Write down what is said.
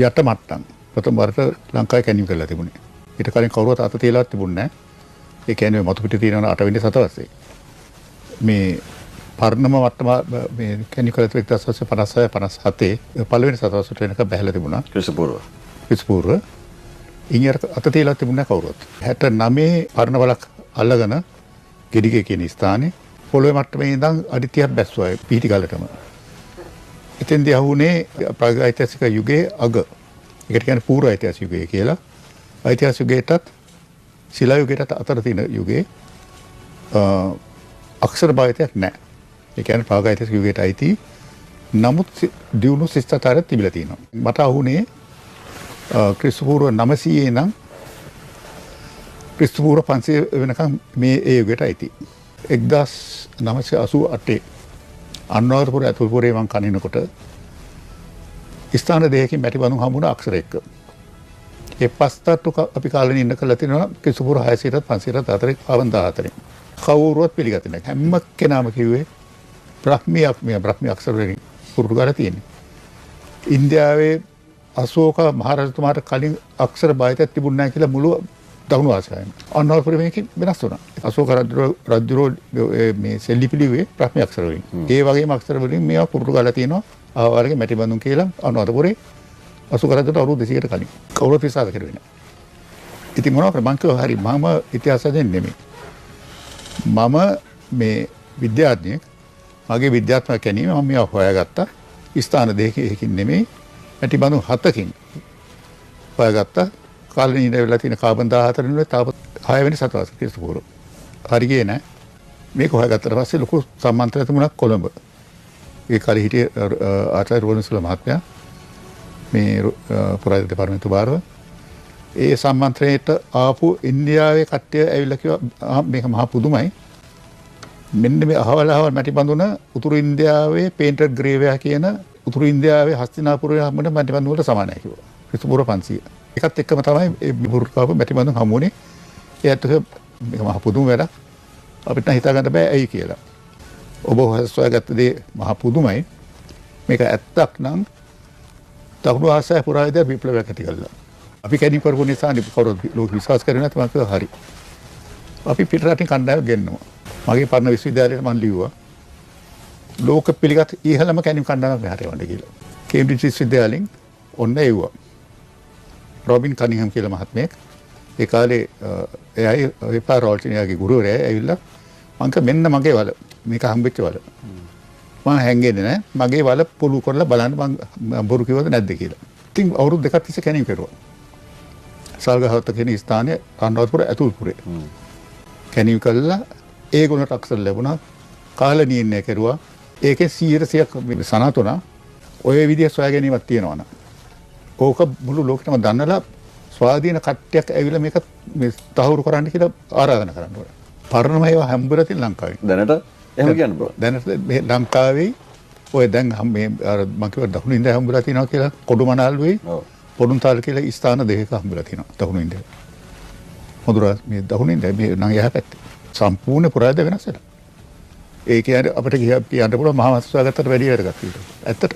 යට මට්ටම් ප්‍රථම වරට ලංකාවේ කැණීම් කරලා තිබුණේ. ඊට කලින් කවුරුවත් අත තියලාවත් තිබුණේ නැහැ. ඒ කියන්නේ මතු පිට තියෙන 8 වෙනි සතවර්ෂයේ මේ පර්ණම මට්ටම මේ කැණීම් කරලා 1956 57 පළවෙනි සතවර්ෂයට වෙනකම් බැහැලා තිබුණා. ක්‍රිස්පූර්ව. ඉංග්‍රීසි අත තියලා තිබුණේ කවුරුවත්. 69 පර්ණ වලක් අල්ලගෙන ගෙඩිගේ කියන ස්ථානේ පොළොවේ මට්ටමේ ඉඳන් අඩි 30ක් බැස්සුවා පිහිටි ගලටම. එතෙන්දී අහුනේ ප්‍රාග්-ඓතිහාසික යුගයේ අග. ඒකට කියන්නේ පූර්ව ඓතිහාසික යුගය කියලා. ඓතිහාසික යුගයටත් ශිලා යුගයටත් අතර තියෙන යුගයේ අක්ෂර භාවිතයක් නැහැ. ඒ කියන්නේ ප්‍රාග්-ඓතිහාසික යුගයට අයිති නමුත් දියුණු ශිෂ්ටාචාරයක් තිබිලා තියෙනවා. මට අහුනේ ක්‍රිස්තුපූර්ව 900 ඉඳන් ක්‍රිස්තුපූර්ව 500 වෙනකම් මේ ඒ යුගයට අයිති. 1988 අනුරාධපුර ඇතුල්පුරේ මං කනිනකොට ස්ථාන දෙකකින් මැටිබඳුන් හම්බුණා අක්ෂර එක්ක. ඒ පස්තට්ටු අපි කාලෙන ඉන්න කළා තියෙනවා ක්‍රිස්තුපූර්ව 600ට 500ට අතරේ 54. කවුරුවත් පිළිගත්තේ නැහැ. හැම කෙනාම කිව්වේ බ්‍රාහ්මී අක්ෂර වලින් පුරුදු කරලා තියෙන්නේ. ඉන්දියාවේ අශෝක මහරජතුමාට කලින් අක්ෂර භාවිතයක් තිබුණ නැහැ කියලා මුළු දකුණු ආසියාවෙම. අනුරාධපුර මේකෙන් වෙනස් වුණා. අශෝක රජුරෝ මේ සෙල්ලිපිලිවේ බ්‍රාහ්මී අක්ෂර වලින්. ඒ වගේම අක්ෂර වලින් මේවා පුරුදු කරලා තියෙනවා. ආවාරගේ මැටිබඳුන් කියලා අනුරාධපුරේ අශෝක රජුට අවුරුදු 200කට කලින්. කවුරුත් විශ්වාස කරුවේ නැහැ. ඉතින් මොනවා කරේ මං කිව්වා හරි මම ඉතිහාසයෙන් නෙමෙයි. මම මේ විද්‍යාඥයෙක්. මගේ විද්‍යාත්මක කැණීම මම මේවා හොයාගත්තා. ස්ථාන දෙකකින් නෙමෙයි මැටිබඳුන් 7කින් හොයාගත්තා. කාලේ ඉඳලා වෙලා තියෙන කාබන් 14 නෙවෙයි තාප 6 වෙනි සතවර්ෂ ක්‍රිස්තුපූර්ව. හරි ගියේ නෑ. මේක හොයාගත්තට පස්සේ ලොකු සම්මන්ත්‍රණ තිබුණා කොළඹ. ඒ කාලේ හිටියේ ආචාර්ය රෝණසිල මහත්මයා මේ පුරාතන දෙපාර්තමේන්තු භාරව. ඒ සම්මන්ත්‍රණයට ආපු ඉන්දියාවේ කට්ටිය ඇවිල්ලා කිව්වා මේක මහා පුදුමයි. මෙන්න මේ අහවල් මැටිබඳුන උතුරු ඉන්දියාවේ පේන්ටඩ් ග්‍රේවයා කියන උතුරු ඉන්දියාවේ හස්තිනාපුරයේ හම්බෙන මැටිබඳුන වලට සමානයි කිව්වා. ක්‍රිස්තුපූර්ව 500. ඒකත් එක්කම තමයි මේ බුරුකාව මැටිබඳුන් හමුුනේ. ඒත් මේක මහ පුදුම වැඩක්. අපිට හිතා ගන්න බෑ ඇයි කියලා. ඔබ හොයාගත්ත දේ මහ පුදුමයි. මේක ඇත්තක් නම් දකුණු ආසියාවේ පුරාවිද්‍යා විප්ලවයක් ඇති කළා. අපි කැණීම් කරපු නිසා කවුරුත් ලෝක විශ්වාස කරේ නැත්නම් මම කිව්වා හරි. අපි පිටරටින් කණ්ඩායමක් ගෙන්නවා. මගේ පරණ විශ්වවිද්‍යාලයට මම ලිව්වා. ලෝක පිළිගත් ඉහළම කැණීම් කණ්ඩායමක් මෙහාට එවන්න කියලා. කේම්බ්‍රිජ් විශ්වවිද්‍යාලයෙන් ඔන්න එව්වා. රොබින් කනින්හම් කියලා මහත්මයෙක් ඒ කාලේ එයයි විපා රෝල්ටිනියාගේ ගුරුවරයා ඇවිල්ලා මං කිව්වා මෙන්න මගේ වල මේක හම්බෙච්ච වල මම හැංගෙන්නේ නැහැ මගේ වල පොළු කරලා බලන්න මං බොරු කිව්වද නැද්ද කියලා. ඉතින් අවුරුදු දෙකක් තිස්සේ කැණීම් කරුවා. සල්ගහවත්ත කියන ස්ථානයේ අනුරාධපුර ඇතුල්පුරේ කැණීම් කළා ඒගොල්ලන්ට අක්ෂර ලැබුණා කාල නියනය කරුවා. ඒකේ 100%ක් සනාතුණා ඔය විදිය සොයා ගැනීමක් තියෙනවා නේද? ඕක මුළු ලෝකෙටම දන්නලා ස්වාධීන කට්ටියක් ඇවිල්ලා මේක මේ තහවුරු කරන්න කියලා ආරාධනා කරන්න ඕනේ. පරණම ඒවා හම්බුලා තියෙන ලංකාවේ. දැනට එහෙම කියන්න බෑ. දැනට මේ ලංකාවේ ඔය දැන් මේ අර මම කිව්ව දකුණු ඉන්දියාව හම්බුලා තියෙනවා කියලා කොඩුමනාල්ුවේ පොඩුන්තාල කියලා ස්ථාන දෙකක හම්බුලා තියෙනවා දකුණු ඉන්දියාව. මොදුරා මේ දකුණු ඉන්දියාව මේ නම් එහා පැත්තේ සම්පූර්ණ පුරාවිද්‍යා වෙනස් වෙලා. ඒ කියන්නේ අපිට කියන්න පුළුවන් මහා වංශ සොයාගත්තට වැඩි වැඩක් තියෙනවා. ඇත්තට